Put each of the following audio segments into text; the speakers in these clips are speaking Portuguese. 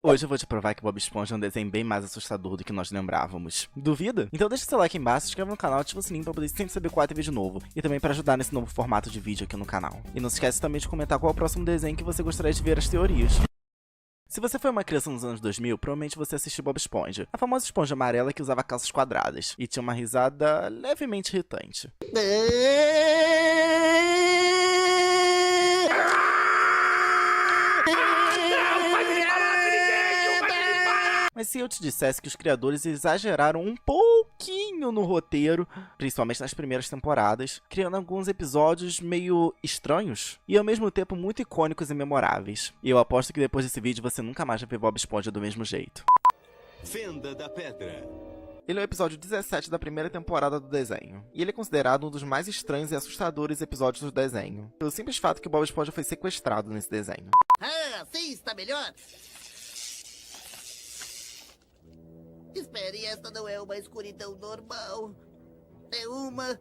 Hoje eu vou te provar que Bob Esponja é um desenho bem mais assustador do que nós lembrávamos. Duvida? Então deixa seu like aí embaixo, se inscreva no canal e ativa o sininho pra poder sempre saber qual é vídeo novo. E também para ajudar nesse novo formato de vídeo aqui no canal. E não se esquece também de comentar qual é o próximo desenho que você gostaria de ver as teorias. Se você foi uma criança nos anos 2000, provavelmente você assistiu Bob Esponja, a famosa esponja amarela que usava calças quadradas e tinha uma risada levemente irritante. Mas se eu te dissesse que os criadores exageraram um pouquinho no roteiro, principalmente nas primeiras temporadas, criando alguns episódios meio estranhos e ao mesmo tempo muito icônicos e memoráveis. E eu aposto que depois desse vídeo você nunca mais vai ver Bob Esponja do mesmo jeito. Fenda da Pedra. Ele é o episódio 17 da primeira temporada do desenho, e ele é considerado um dos mais estranhos e assustadores episódios do desenho, pelo simples fato que Bob Esponja foi sequestrado nesse desenho. Ah, sim, está melhor? Espere, esta não é uma escuridão normal. É uma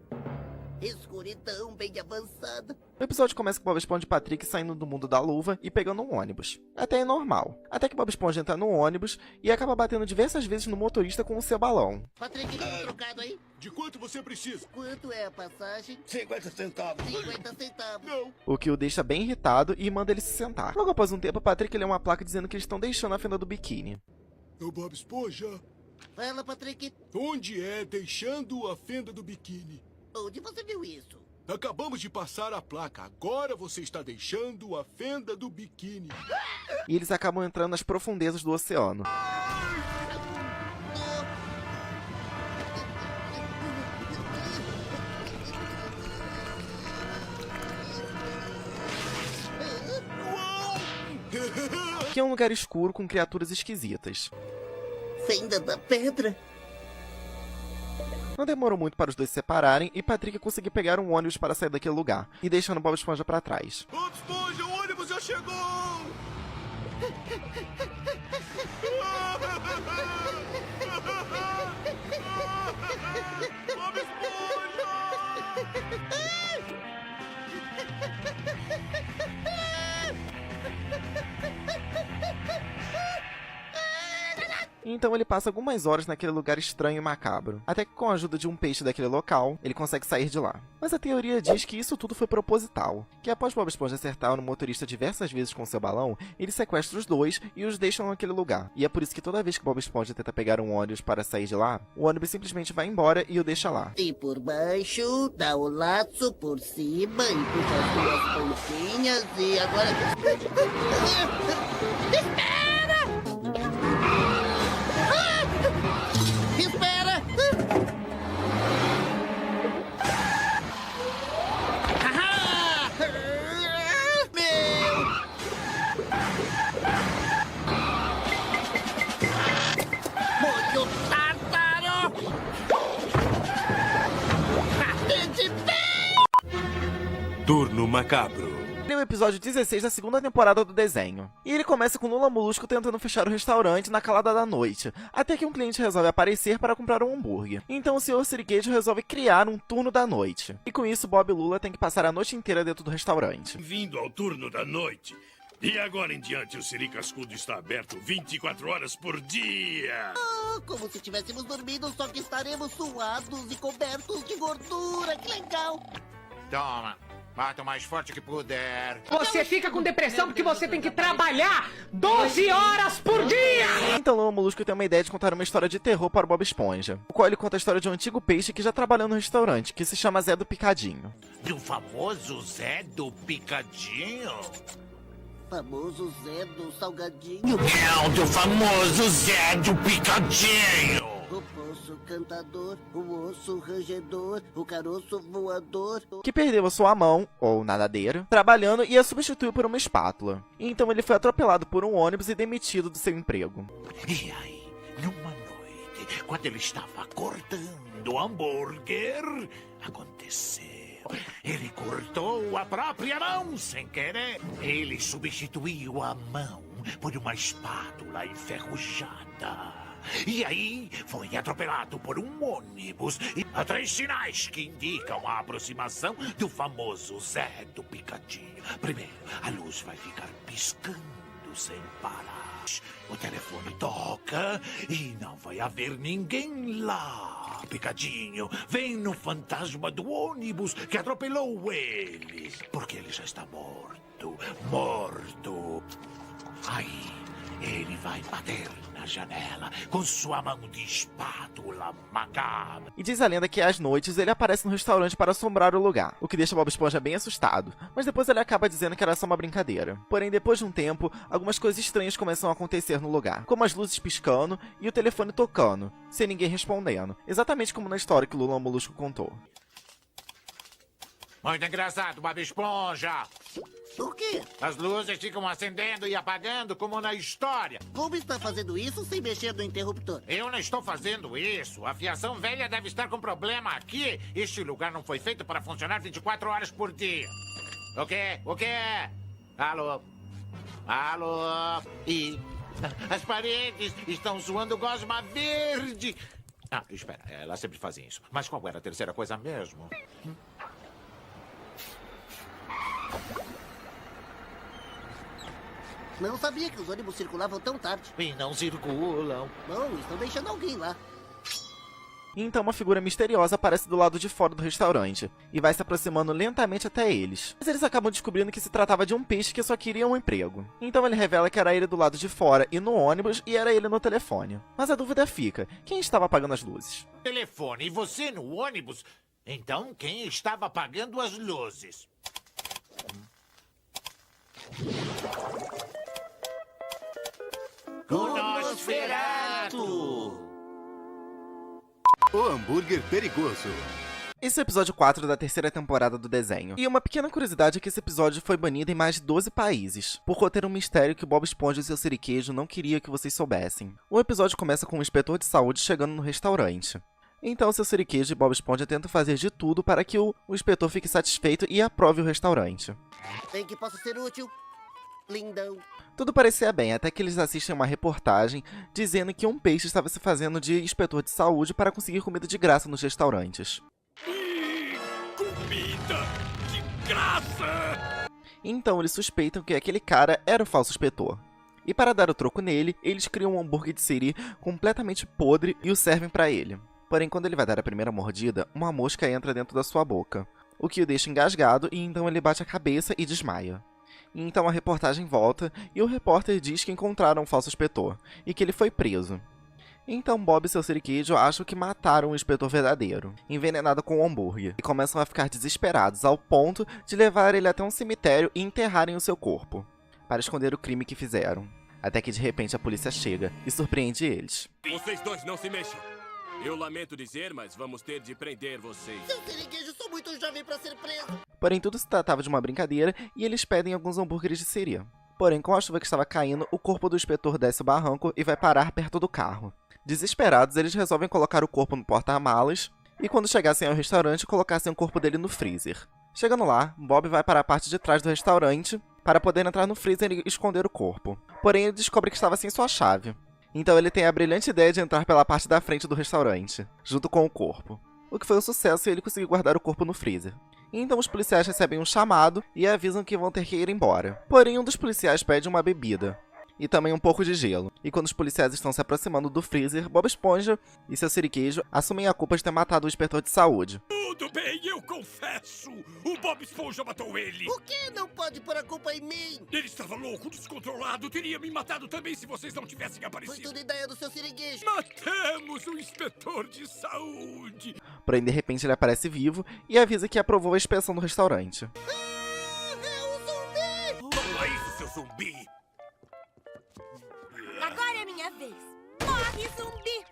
escuridão bem avançada. O episódio começa com Bob Esponja e Patrick saindo do mundo da luva e pegando um ônibus. Até é normal. Até que Bob Esponja entra no ônibus e acaba batendo diversas vezes no motorista com o seu balão. Patrick, tem um trocado aí? De quanto você precisa? Quanto é a passagem? 50 centavos. 50 centavos. Não. O que o deixa bem irritado e manda ele se sentar. Logo após um tempo, Patrick lê uma placa dizendo que eles estão deixando a fenda do biquíni. Ô, Bob Esponja, Fala, Patrick. onde é deixando a fenda do biquíni? Onde você viu isso? Acabamos de passar a placa. Agora você está deixando a fenda do biquíni. E eles acabam entrando nas profundezas do oceano. Que é um lugar escuro com criaturas esquisitas. Fenda da pedra? Não demorou muito para os dois se separarem e Patrick conseguir pegar um ônibus para sair daquele lugar, e deixando Bob Esponja para trás. Bob Esponja, o ônibus já chegou! Bob Esponja! Então ele passa algumas horas naquele lugar estranho e macabro, até que com a ajuda de um peixe daquele local, ele consegue sair de lá. Mas a teoria diz que isso tudo foi proposital, que após Bob Esponja acertar no motorista diversas vezes com seu balão, ele sequestra os dois e os deixa naquele lugar. E é por isso que toda vez que Bob Esponja tenta pegar um ônibus para sair de lá, o ônibus simplesmente vai embora e o deixa lá. E por baixo, dá o laço por cima e puxa as duas pontinhas e agora... Espera! Espera! Haha! Meu! Molho tártaro! Atende bem! Turno macabro. Ele é o episódio 16 da segunda temporada do desenho. E ele começa com Lula Molusco tentando fechar o restaurante na calada da noite, até que um cliente resolve aparecer para comprar um hambúrguer. Então o Sr. Sirigueijo resolve criar um turno da noite. E com isso, Bob e Lula têm que passar a noite inteira dentro do restaurante. Vindo ao turno da noite. E agora em diante o Siri Cascudo está aberto 24 horas por dia. Ah, como se tivéssemos dormido, só que estaremos suados e cobertos de gordura. Que legal! Toma, bata o mais forte que puder. Você fica com depressão porque você tem que trabalhar 12 horas por dia! Então Lula Molusco tem uma ideia de contar uma história de terror para o Bob Esponja, o qual ele conta a história de um antigo peixe que já trabalhou no restaurante, que se chama Zé do Picadinho. Do famoso Zé do Picadinho? Famoso Zé do Salgadinho. É o do famoso Zé do Picadinho! O poço cantador, o osso rangedor, o caroço voador. Que perdeu a sua mão, ou nadadeira, trabalhando e a substituiu por uma espátula. Então ele foi atropelado por um ônibus e demitido do seu emprego. E aí, numa noite, quando ele estava cortando hambúrguer, aconteceu. Ele cortou a própria mão sem querer. Ele substituiu a mão por uma espátula enferrujada. E aí foi atropelado por um ônibus. E há 3 sinais que indicam a aproximação do famoso Zé do Picadinho. Primeiro, a luz vai ficar piscando sem parar. O telefone toca e não vai haver ninguém lá. Picadinho, vem no fantasma do ônibus que atropelou ele. Porque ele já está morto. Morto. Aí, ele vai bater na janela com sua mão de espátula macabra. E diz a lenda que às noites ele aparece no restaurante para assombrar o lugar, o que deixa Bob Esponja bem assustado, mas depois ele acaba dizendo que era só uma brincadeira. Porém, depois de um tempo, algumas coisas estranhas começam a acontecer no lugar, como as luzes piscando e o telefone tocando, sem ninguém respondendo, exatamente como na história que o Lula Molusco contou. Muito engraçado, Bob Esponja. O quê? As luzes ficam acendendo e apagando como na história. Como está fazendo isso sem mexer no interruptor? Eu não estou fazendo isso. A fiação velha deve estar com problema aqui. Este lugar não foi feito para funcionar 24 horas por dia. O quê? O quê? Alô? Alô? E as paredes estão zoando gosma verde. Ah, espera. Elas sempre fazem isso. Mas qual era a terceira coisa mesmo? Não sabia que os ônibus circulavam tão tarde. E não circulam. Bom, estão deixando alguém lá. E então uma figura misteriosa aparece do lado de fora do restaurante, e vai se aproximando lentamente até eles. Mas eles acabam descobrindo que se tratava de um peixe que só queria um emprego. Então ele revela que era ele do lado de fora e no ônibus, e era ele no telefone. Mas a dúvida fica, quem estava apagando as luzes? Telefone e você no ônibus? Então quem estava apagando as luzes? O Nosferatu! O hambúrguer perigoso. Esse é o episódio 4 da terceira temporada do desenho. E uma pequena curiosidade é que esse episódio foi banido em mais de 12 países, por conter um mistério que o Bob Esponja e seu siriquejo não queria que vocês soubessem. O episódio começa com um inspetor de saúde chegando no restaurante. Então seu siriquejo e Bob Esponja tentam fazer de tudo para que o inspetor fique satisfeito e aprove o restaurante. Em que posso ser útil? Lindão. Tudo parecia bem, até que eles assistem uma reportagem dizendo que um peixe estava se fazendo de inspetor de saúde para conseguir comida de graça nos restaurantes. Comida de graça! Então eles suspeitam que aquele cara era o falso inspetor. E para dar o troco nele, eles criam um hambúrguer de siri completamente podre e o servem para ele. Porém, quando ele vai dar a primeira mordida, uma mosca entra dentro da sua boca, o que o deixa engasgado e então ele bate a cabeça e desmaia. E então a reportagem volta e o repórter diz que encontraram o falso inspetor e que ele foi preso. Então Bob e seu siriquejo acham que mataram o inspetor verdadeiro, envenenado com o hambúrguer, e começam a ficar desesperados ao ponto de levar ele até um cemitério e enterrarem o seu corpo, para esconder o crime que fizeram. Até que de repente a polícia chega e surpreende eles. Vocês dois não se mexam. Eu lamento dizer, mas vamos ter de prender vocês. Seu siriguejo, sou muito jovem pra ser preso. Porém, tudo se tratava de uma brincadeira e eles pedem alguns hambúrgueres de siri. Porém, com a chuva que estava caindo, o corpo do inspetor desce o barranco e vai parar perto do carro. Desesperados, eles resolvem colocar o corpo no porta-malas e quando chegassem ao restaurante, colocassem o corpo dele no freezer. Chegando lá, Bob vai para a parte de trás do restaurante para poder entrar no freezer e esconder o corpo. Porém, ele descobre que estava sem sua chave. Então ele tem a brilhante ideia de entrar pela parte da frente do restaurante, junto com o corpo. O que foi um sucesso e ele conseguiu guardar o corpo no freezer. E então os policiais recebem um chamado e avisam que vão ter que ir embora. Porém, um dos policiais pede uma bebida. E também um pouco de gelo. E quando os policiais estão se aproximando do freezer, Bob Esponja e seu siriquejo assumem a culpa de ter matado o inspetor de saúde. Tudo bem, eu confesso. O Bob Esponja matou ele. O que? Não pode pôr a culpa em mim. Ele estava louco, descontrolado. Teria me matado também se vocês não tivessem Foi aparecido. tudo ideia do seu siriguejo. Matamos o inspetor de saúde. Porém, de repente ele aparece vivo e avisa que aprovou a inspeção do restaurante. Toma isso, seu zumbi. Agora é minha vez. Morre, zumbi!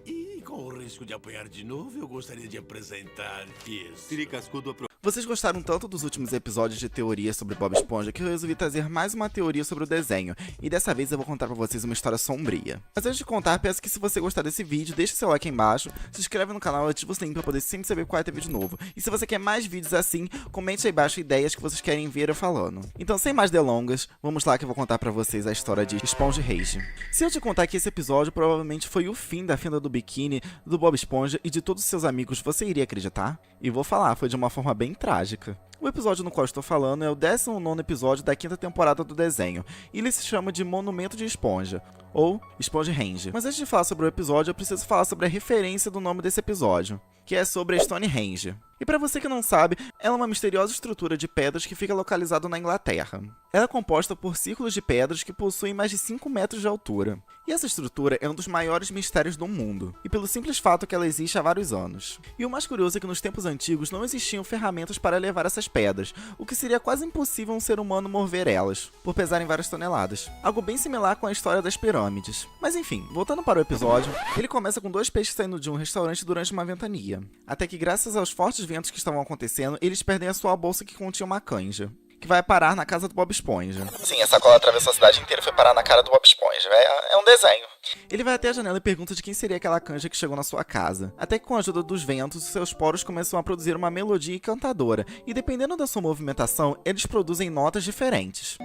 E com o risco de apanhar de novo, eu gostaria de apresentar isso. Siri Cascudo Vocês gostaram tanto dos últimos episódios de teorias sobre Bob Esponja que eu resolvi trazer mais uma teoria sobre o desenho, e dessa vez eu vou contar pra vocês uma história sombria. Mas antes de contar, peço que se você gostar desse vídeo, deixe seu like aí embaixo, se inscreve no canal e ativa o sininho pra poder sempre saber quando ter vídeo novo. E se você quer mais vídeos assim, comente aí embaixo ideias que vocês querem ver eu falando. Então sem mais delongas, vamos lá que eu vou contar pra vocês a história de Esponja Rage. Se eu te contar que esse episódio provavelmente foi o fim da fenda do biquíni, do Bob Esponja e de todos os seus amigos, você iria acreditar? E vou falar, foi de uma forma bem trágica. O episódio no qual estou falando é o 19º episódio da 5ª temporada do desenho, e ele se chama de Monumento de Esponja, ou Stonehenge. Mas antes de falar sobre o episódio, eu preciso falar sobre a referência do nome desse episódio, que é sobre a Stonehenge. E pra você que não sabe, ela é uma misteriosa estrutura de pedras que fica localizada na Inglaterra. Ela é composta por círculos de pedras que possuem mais de 5 metros de altura. E essa estrutura é um dos maiores mistérios do mundo, e pelo simples fato que ela existe há vários anos. E o mais curioso é que nos tempos antigos não existiam ferramentas para levar essas pedras, o que seria quase impossível um ser humano mover elas, por pesarem várias toneladas. Algo bem similar com a história das pirâmides. Mas enfim, voltando para o episódio, ele começa com 2 peixes saindo de um restaurante durante uma ventania. Até que graças aos fortes ventos que estavam acontecendo, eles perdem a sua bolsa que continha uma canja, que vai parar na casa do Bob Esponja. Sim, essa cola atravessou a cidade inteira e foi parar na cara do Bob Esponja. É um desenho. Ele vai até a janela e pergunta de quem seria aquela canja que chegou na sua casa. Até que com a ajuda dos ventos, seus poros começam a produzir uma melodia encantadora. E dependendo da sua movimentação, eles produzem notas diferentes.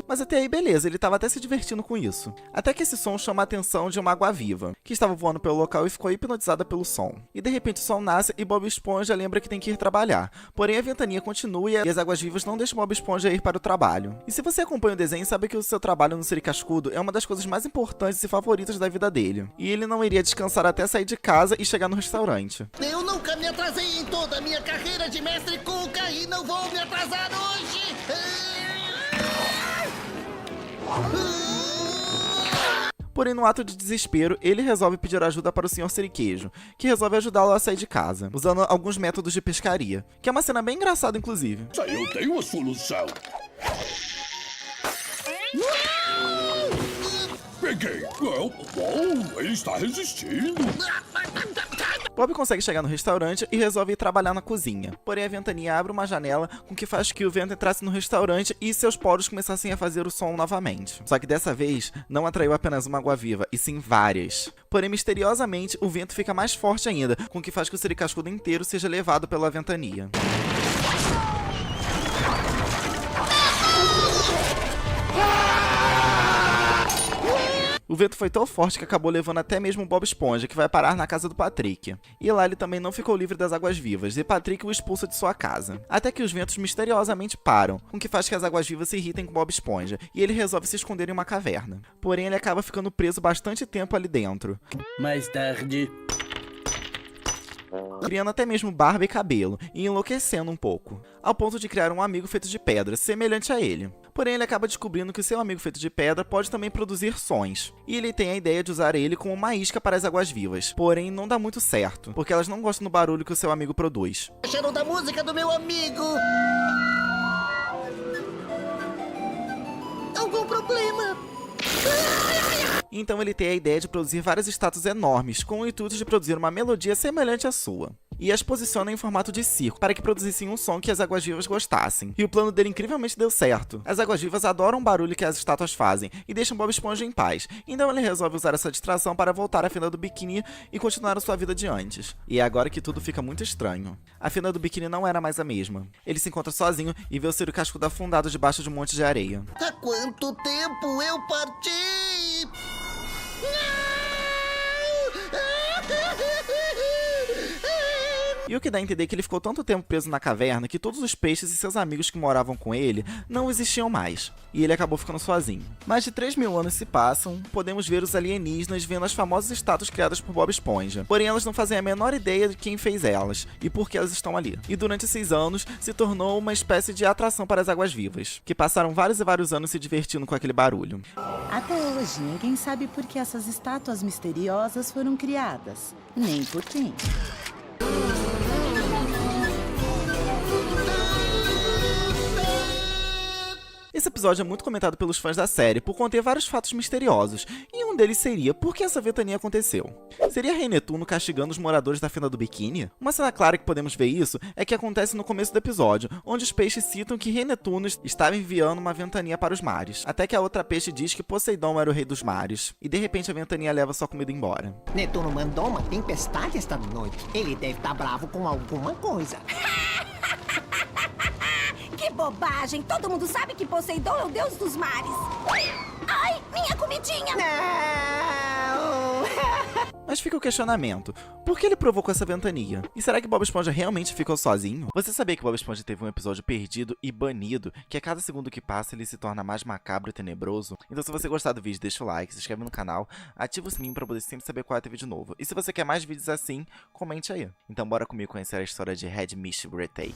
Mas até aí beleza, ele estava até se divertindo com isso. Até que esse som chama a atenção de uma água-viva, que estava voando pelo local e ficou hipnotizada pelo som. E de repente o sol nasce e Bob Esponja lembra que tem que ir trabalhar. Porém a ventania continua e as águas-vivas não deixam Bob Esponja ir para o trabalho. E se você acompanha o desenho, sabe que o seu trabalho no Siri Cascudo é uma das coisas mais importantes e favoritas da vida dele. E ele não iria descansar até sair de casa e chegar no restaurante. Eu nunca me atrasei em toda a minha carreira de mestre Cuca e não vou me atrasar hoje. Porém, no ato de desespero, ele resolve pedir ajuda para o Sr. Siriquejo, que resolve ajudá-lo a sair de casa, usando alguns métodos de pescaria, que é uma cena bem engraçada, inclusive. Eu tenho a solução. Peguei. Bom, ele está resistindo. Bob consegue chegar no restaurante e resolve ir trabalhar na cozinha. Porém, a ventania abre uma janela, com que faz que o vento entrasse no restaurante e seus poros começassem a fazer o som novamente. Só que dessa vez, não atraiu apenas uma água-viva, e sim várias. Porém, misteriosamente, o vento fica mais forte ainda, com que faz que o Siri Cascudo inteiro seja levado pela ventania. O vento foi tão forte que acabou levando até mesmo o Bob Esponja, que vai parar na casa do Patrick. E lá ele também não ficou livre das águas-vivas, e Patrick o expulsa de sua casa. Até que os ventos misteriosamente param, com que faz que as águas-vivas se irritem com Bob Esponja, e ele resolve se esconder em uma caverna. Porém, ele acaba ficando preso bastante tempo ali dentro. Mais tarde, criando até mesmo barba e cabelo, e enlouquecendo um pouco, ao ponto de criar um amigo feito de pedra, semelhante a ele. Porém, ele acaba descobrindo que o seu amigo feito de pedra pode também produzir sons, e ele tem a ideia de usar ele como uma isca para as águas-vivas. Porém, não dá muito certo, porque elas não gostam do barulho que o seu amigo produz. Cheiro da música do meu amigo. Algum problema? Então ele tem a ideia de produzir várias estátuas enormes, com o intuito de produzir uma melodia semelhante à sua. E as posiciona em formato de circo, para que produzissem um som que as águas-vivas gostassem. E o plano dele incrivelmente deu certo. As águas-vivas adoram o barulho que as estátuas fazem, e deixam Bob Esponja em paz. Então ele resolve usar essa distração para voltar à fenda do biquíni e continuar a sua vida de antes. E é agora que tudo fica muito estranho. A fenda do biquíni não era mais a mesma. Ele se encontra sozinho e vê o Siri Cascudo afundado debaixo de um monte de areia. Há quanto tempo eu parti? E o que dá a entender que ele ficou tanto tempo preso na caverna que todos os peixes e seus amigos que moravam com ele não existiam mais. E ele acabou ficando sozinho. Mais de 3.000 anos se passam, podemos ver os alienígenas vendo as famosas estátuas criadas por Bob Esponja. Porém, elas não fazem a menor ideia de quem fez elas e por que elas estão ali. E durante esses anos, se tornou uma espécie de atração para as águas-vivas, que passaram vários e vários anos se divertindo com aquele barulho. Até hoje, ninguém sabe por que essas estátuas misteriosas foram criadas, nem por quem. Esse episódio é muito comentado pelos fãs da série por conter vários fatos misteriosos, e um deles seria por que essa ventania aconteceu. Seria Rei Netuno castigando os moradores da Fenda do Biquíni? Uma cena clara que podemos ver isso é que acontece no começo do episódio, onde os peixes citam que Rei Netuno estava enviando uma ventania para os mares, até que a outra peixe diz que Poseidon era o rei dos mares, e de repente a ventania leva sua comida embora. Netuno mandou uma tempestade esta noite. Ele deve estar bravo com alguma coisa. Que bobagem! Todo mundo sabe que Poseidon é o deus dos mares! Ai, minha comidinha! Não! Mas fica o questionamento, por que ele provocou essa ventania? E será que Bob Esponja realmente ficou sozinho? Você sabia que Bob Esponja teve um episódio perdido e banido, que a cada segundo que passa ele se torna mais macabro e tenebroso? Então se você gostar do vídeo, deixa o like, se inscreve no canal, ativa o sininho pra poder sempre saber qual é o vídeo novo. E se você quer mais vídeos assim, comente aí. Então bora comigo conhecer a história de Red Mist Bretay.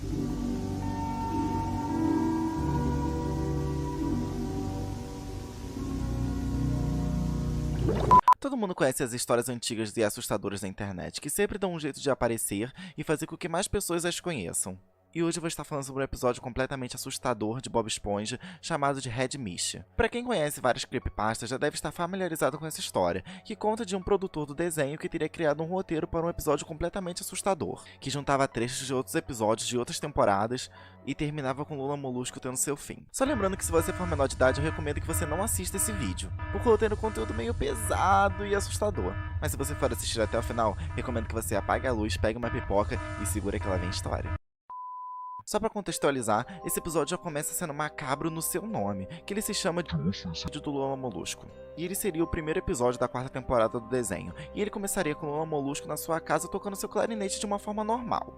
Todo mundo conhece as histórias antigas e assustadoras da internet, que sempre dão um jeito de aparecer e fazer com que mais pessoas as conheçam. E hoje eu vou estar falando sobre um episódio completamente assustador de Bob Esponja, chamado de Red Mist. Pra quem conhece várias creepypastas, já deve estar familiarizado com essa história, que conta de um produtor do desenho que teria criado um roteiro para um episódio completamente assustador, que juntava trechos de outros episódios de outras temporadas e terminava com Lula Molusco tendo seu fim. Só lembrando que se você for menor de idade, eu recomendo que você não assista esse vídeo, porque eu tenho um conteúdo meio pesado e assustador. Mas se você for assistir até o final, recomendo que você apague a luz, pegue uma pipoca e segure que ela vem história. Só pra contextualizar, esse episódio já começa sendo macabro no seu nome, que ele se chama de do Lula Molusco. E ele seria o primeiro episódio da 4ª temporada do desenho, e ele começaria com o Lula Molusco na sua casa tocando seu clarinete de uma forma normal.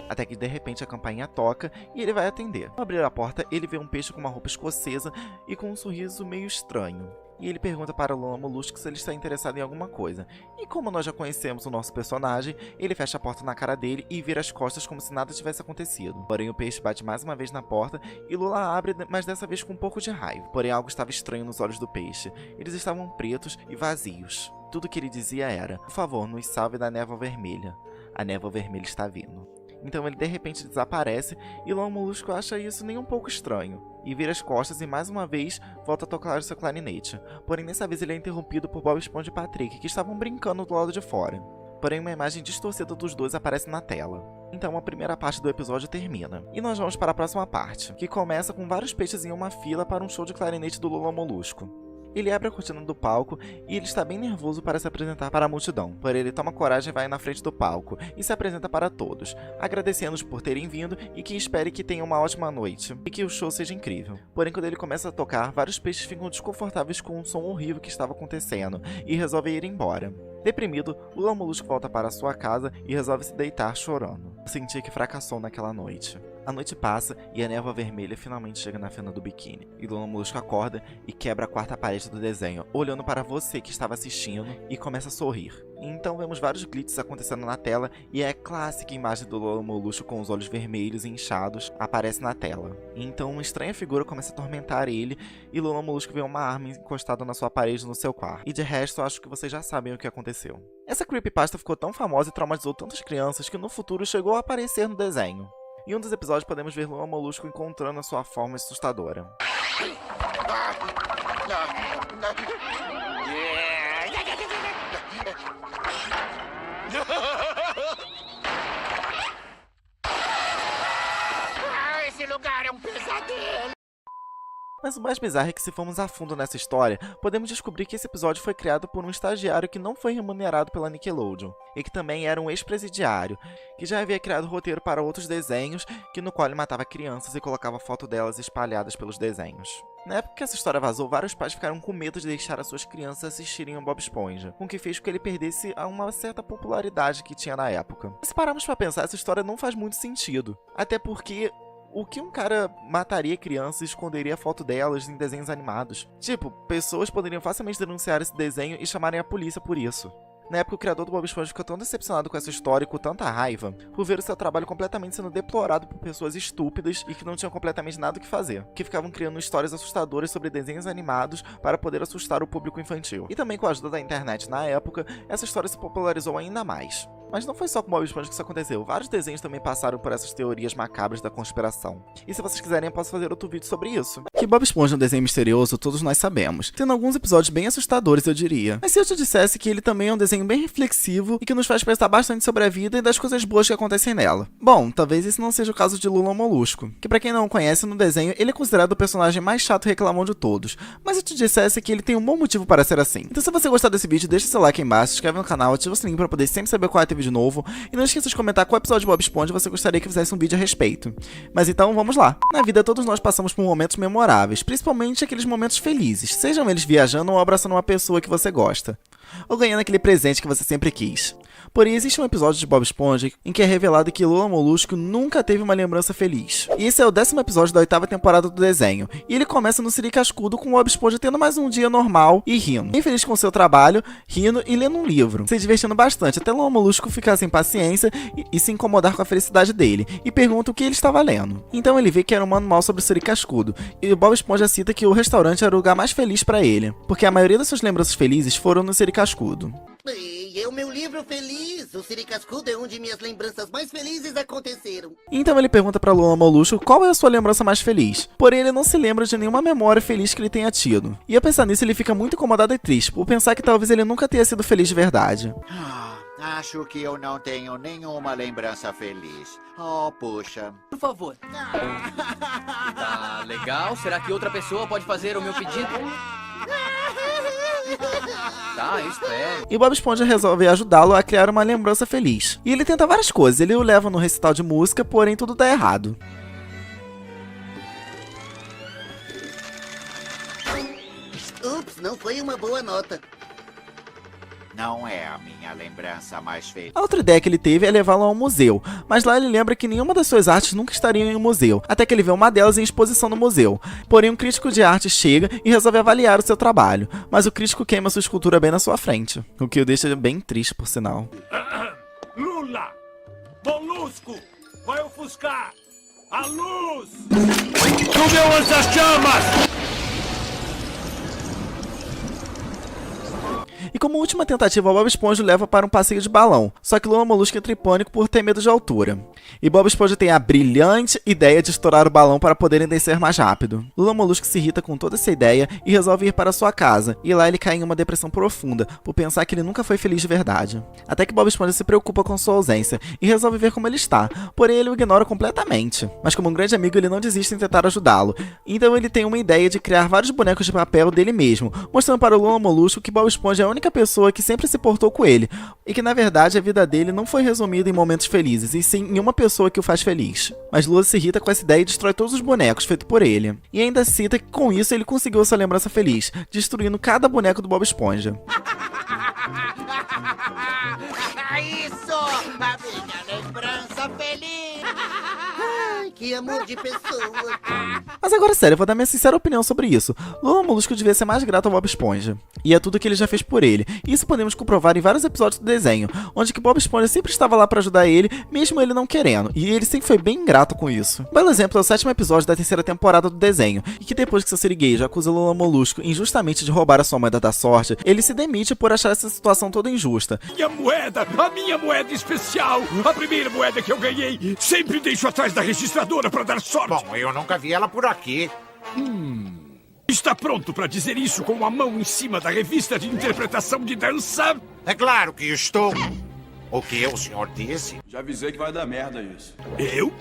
Até que de repente a campainha toca e ele vai atender. Ao abrir a porta, ele vê um peixe com uma roupa escocesa e com um sorriso meio estranho. E ele pergunta para o Lula Molusco se ele está interessado em alguma coisa. E como nós já conhecemos o nosso personagem, ele fecha a porta na cara dele e vira as costas como se nada tivesse acontecido. Porém o peixe bate mais uma vez na porta e Lula abre, mas dessa vez com um pouco de raiva. Porém algo estava estranho nos olhos do peixe. Eles estavam pretos e vazios. Tudo que ele dizia era: por favor, nos salve da névoa vermelha. A névoa vermelha está vindo. Então ele de repente desaparece e Lula Molusco acha isso nem um pouco estranho. E vira as costas e mais uma vez volta a tocar o seu clarinete. Porém dessa vez ele é interrompido por Bob Esponja e Patrick, que estavam brincando do lado de fora. Porém uma imagem distorcida dos dois aparece na tela. Então a primeira parte do episódio termina. E nós vamos para a próxima parte, que começa com vários peixes em uma fila para um show de clarinete do Lula Molusco. Ele abre a cortina do palco e ele está bem nervoso para se apresentar para a multidão. Porém ele toma coragem e vai na frente do palco e se apresenta para todos, agradecendo-os por terem vindo e que espere que tenham uma ótima noite e que o show seja incrível. Porém quando ele começa a tocar, vários peixes ficam desconfortáveis com o som horrível que estava acontecendo e resolvem ir embora. Deprimido, Lula Molusco volta para sua casa e resolve se deitar chorando. Sentia que fracassou naquela noite. A noite passa e a névoa vermelha finalmente chega na fenda do biquíni. E Lula Molusco acorda e quebra a 4ª parede do desenho, olhando para você que estava assistindo e começa a sorrir. E então vemos vários glitches acontecendo na tela e a clássica imagem do Lula Molusco com os olhos vermelhos e inchados aparece na tela. E então uma estranha figura começa a atormentar ele e Lula Molusco vê uma arma encostada na sua parede no seu quarto. E de resto, acho que vocês já sabem o que aconteceu. Essa creepypasta ficou tão famosa e traumatizou tantas crianças que no futuro chegou a aparecer no desenho. Em um dos episódios podemos ver Lula Molusco encontrando a sua forma assustadora. Esse lugar é um pesadelo! Mas o mais bizarro é que se formos a fundo nessa história, podemos descobrir que esse episódio foi criado por um estagiário que não foi remunerado pela Nickelodeon, e que também era um ex-presidiário, que já havia criado roteiro para outros desenhos, no qual ele matava crianças e colocava foto delas espalhadas pelos desenhos. Na época que essa história vazou, vários pais ficaram com medo de deixar as suas crianças assistirem ao Bob Esponja, o que fez com que ele perdesse a uma certa popularidade que tinha na época. Mas se pararmos pra pensar, essa história não faz muito sentido, até porque o que um cara mataria crianças e esconderia a foto delas em desenhos animados? Tipo, pessoas poderiam facilmente denunciar esse desenho e chamarem a polícia por isso. Na época, o criador do Bob Esponja ficou tão decepcionado com essa história e com tanta raiva por ver o seu trabalho completamente sendo deplorado por pessoas estúpidas e que não tinham completamente nada o que fazer, que ficavam criando histórias assustadoras sobre desenhos animados para poder assustar o público infantil. E também com a ajuda da internet na época, essa história se popularizou ainda mais. Mas não foi só com o Bob Esponja que isso aconteceu, vários desenhos também passaram por essas teorias macabras da conspiração. E se vocês quiserem, eu posso fazer outro vídeo sobre isso. Que Bob Esponja é um desenho misterioso, todos nós sabemos, tendo alguns episódios bem assustadores, eu diria. Mas se eu te dissesse que ele também é um desenho bem reflexivo e que nos faz pensar bastante sobre a vida e das coisas boas que acontecem nela. Bom, talvez esse não seja o caso de Lula Molusco, que pra quem não o conhece, no desenho ele é considerado o personagem mais chato e reclamão de todos, mas se eu te dissesse que ele tem um bom motivo para ser assim. Então se você gostar desse vídeo, deixa seu like aí embaixo, se inscreve no canal, ativa o sininho pra poder sempre saber qual é o vídeo novo, e não esqueça de comentar qual episódio de Bob Esponja você gostaria que fizesse um vídeo a respeito. Mas então, vamos lá. Na vida, todos nós passamos por momentos memoráveis, principalmente aqueles momentos felizes, sejam eles viajando ou abraçando uma pessoa que você gosta, ou ganhando aquele presente que você sempre quis. Porém, existe um episódio de Bob Esponja em que é revelado que Lula Molusco nunca teve uma lembrança feliz. E esse é o 10º episódio da 8ª temporada do desenho, e ele começa no Siri Cascudo com o Bob Esponja tendo mais um dia normal e rindo. Bem feliz com seu trabalho, rindo e lendo um livro, se divertindo bastante, até Lula Molusco ficar sem paciência e se incomodar com a felicidade dele, e pergunta o que ele estava lendo. Então ele vê que era um manual sobre o Siri Cascudo, e Bob Esponja cita que o restaurante era o lugar mais feliz para ele, porque a maioria das suas lembranças felizes foram no Siri Cascudo. Ei, é o meu livro feliz. O Siri Cascudo é onde minhas lembranças mais felizes aconteceram. Então ele pergunta pra Lula Molusco qual é a sua lembrança mais feliz. Porém, ele não se lembra de nenhuma memória feliz que ele tenha tido. E ao pensar nisso, ele fica muito incomodado e triste, por pensar que talvez ele nunca tenha sido feliz de verdade. Acho que eu não tenho nenhuma lembrança feliz. Oh, puxa. Por favor. Tá legal. Será que outra pessoa pode fazer o meu pedido? Tá, eu espero. E Bob Esponja resolve ajudá-lo a criar uma lembrança feliz. E ele tenta várias coisas. Ele o leva no recital de música, porém tudo dá errado. Ups, não foi uma boa nota. Não é a minha lembrança mais feliz. A outra ideia que ele teve é levá-lo a um museu, mas lá ele lembra que nenhuma das suas artes nunca estariam em um museu, até que ele vê uma delas em exposição no museu. Porém, um crítico de arte chega e resolve avaliar o seu trabalho, mas o crítico queima sua escultura bem na sua frente, o que o deixa bem triste, por sinal. Lula! Molusco! Vai ofuscar! A luz! No meu lança-chamas! E como última tentativa, Bob Esponja o leva para um passeio de balão, só que Lula Molusco entra em pânico por ter medo de altura. E Bob Esponja tem a brilhante ideia de estourar o balão para poderem descer mais rápido. Lula Molusco se irrita com toda essa ideia e resolve ir para sua casa, e lá ele cai em uma depressão profunda, por pensar que ele nunca foi feliz de verdade. Até que Bob Esponja se preocupa com sua ausência e resolve ver como ele está, porém ele o ignora completamente. Mas como um grande amigo, ele não desiste em tentar ajudá-lo, então ele tem uma ideia de criar vários bonecos de papel dele mesmo, mostrando para o Lula Molusco que Bob Esponja é a única pessoa que sempre se portou com ele, e que na verdade a vida dele não foi resumida em momentos felizes, e sim em uma pessoa que o faz feliz. Mas Lula se irrita com essa ideia e destrói todos os bonecos feitos por ele. E ainda cita que com isso ele conseguiu sua lembrança feliz, destruindo cada boneco do Bob Esponja. Isso! A minha lembrança feliz! Ai, que amor de pessoa! Mas agora sério, eu vou dar minha sincera opinião sobre isso. Lula Molusco devia ser mais grato ao Bob Esponja. E é tudo que ele já fez por ele. E isso podemos comprovar em vários episódios do desenho, onde que Bob Esponja sempre estava lá pra ajudar ele, mesmo ele não querendo. E ele sempre foi bem grato com isso. Um belo exemplo é o 7º episódio da 3ª temporada do desenho, e que depois que seu siriguejo acusa Lula Molusco injustamente de roubar a sua moeda da sorte, ele se demite por achar essa situação toda injusta. A minha moeda especial, a primeira moeda que eu ganhei, sempre deixo atrás da registradora para dar sorte. Bom, eu nunca vi ela por aqui. Está pronto para dizer isso com a mão em cima da revista de interpretação de dança? É claro que estou. O que o senhor disse? Já avisei que vai dar merda isso. Eu?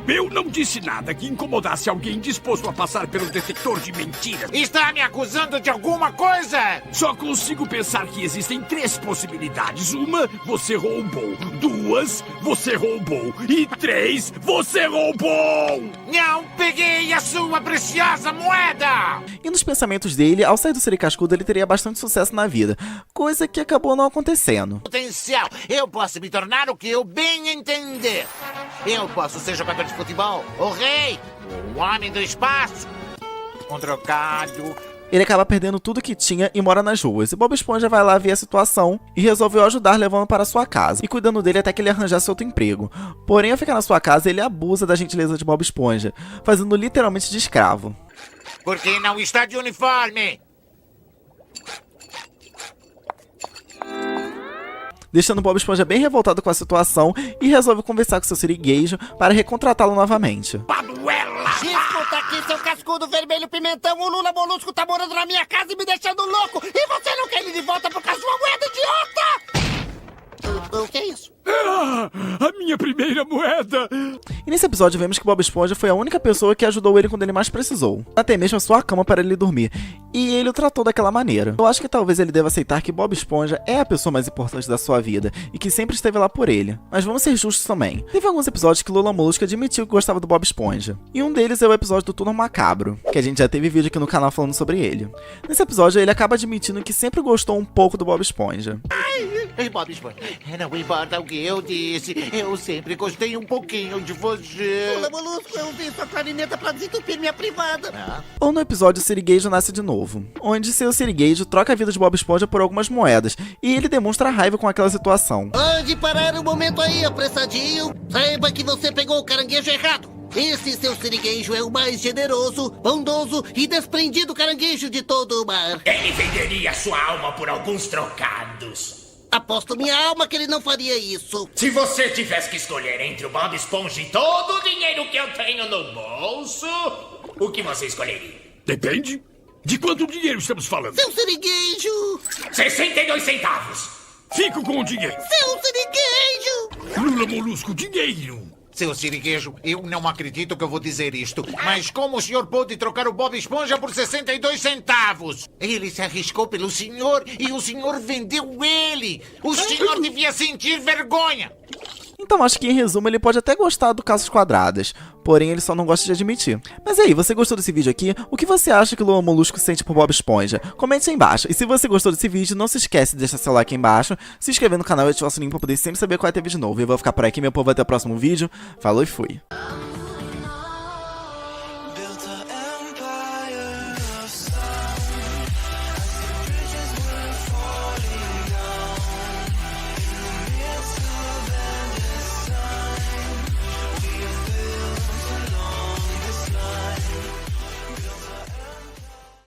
Eu não disse nada que incomodasse alguém disposto a passar pelo detector de mentiras. Está me acusando de alguma coisa? Só consigo pensar que existem 3 possibilidades. 1, você roubou. 2, você roubou. E 3, você roubou! Não peguei a sua preciosa moeda! E nos pensamentos dele, ao sair do Siri Cascudo, ele teria bastante sucesso na vida, coisa que acabou não acontecendo. Potencial, eu posso me tornar o que eu bem entender. Eu posso ser jogador de futebol, o rei, o homem do espaço, um trocado. Ele acaba perdendo tudo que tinha e mora nas ruas. E Bob Esponja vai lá ver a situação e resolveu ajudar levando para sua casa e cuidando dele até que ele arranjasse outro emprego. Porém, ao ficar na sua casa, ele abusa da gentileza de Bob Esponja, fazendo literalmente de escravo. Por que não está de uniforme? Deixando Bob Esponja bem revoltado com a situação e resolve conversar com seu siriguejo para recontratá-lo novamente. Escuta aqui, seu cascudo! cascudo, vermelho, pimentão, o Lula Molusco tá morando na minha casa e me deixando louco! E você não quer ele de volta por causa de uma moeda idiota! O que é isso? A minha primeira moeda! E nesse episódio vemos que Bob Esponja foi a única pessoa que ajudou ele quando ele mais precisou. Até mesmo a sua cama para ele dormir. E ele o tratou daquela maneira. Eu acho que talvez ele deva aceitar que Bob Esponja é a pessoa mais importante da sua vida e que sempre esteve lá por ele. Mas vamos ser justos também. Teve alguns episódios que Lula Molusco admitiu que gostava do Bob Esponja. E um deles é o episódio do Túnel Macabro, que a gente já teve vídeo aqui no canal falando sobre ele. Nesse episódio ele acaba admitindo que sempre gostou um pouco do Bob Esponja. Ei, Bob Esponja, não importa o que eu disse, eu sempre gostei um pouquinho de você. Lula Molusco, eu usei sua clarineta pra desentupir minha privada. Ou no episódio Sirigueijo Nasce de Novo, onde seu Sirigueijo troca a vida de Bob Esponja por algumas moedas, e ele demonstra raiva com aquela situação. Pode parar um momento aí, apressadinho. Saiba que você pegou o caranguejo errado. Esse seu sirigueijo é o mais generoso, bondoso e desprendido caranguejo de todo o mar. Ele venderia sua alma por alguns trocados. Aposto minha alma que ele não faria isso. Se você tivesse que escolher entre o Bob Esponja e todo o dinheiro que eu tenho no bolso, o que você escolheria? Depende. De quanto dinheiro estamos falando? Seu sirigueijo! 62 centavos. Fico com o dinheiro. Seu sirigueijo! Lula Molusco, dinheiro. Seu sirigueijo, eu não acredito que eu vou dizer isto, mas como o senhor pôde trocar o Bob Esponja por 62 centavos? Ele se arriscou pelo senhor e o senhor vendeu ele. O senhor devia sentir vergonha. Então acho que em resumo ele pode até gostar do Casos Quadradas, porém ele só não gosta de admitir. Mas e aí, você gostou desse vídeo aqui? O que você acha que o Lula Molusco sente por Bob Esponja? Comente aí embaixo. E se você gostou desse vídeo, não se esquece de deixar seu like aí embaixo, se inscrever no canal e ativar o sininho pra poder sempre saber qual é ter vídeo novo. Eu vou ficar por aqui, meu povo, até o próximo vídeo. Falou e fui!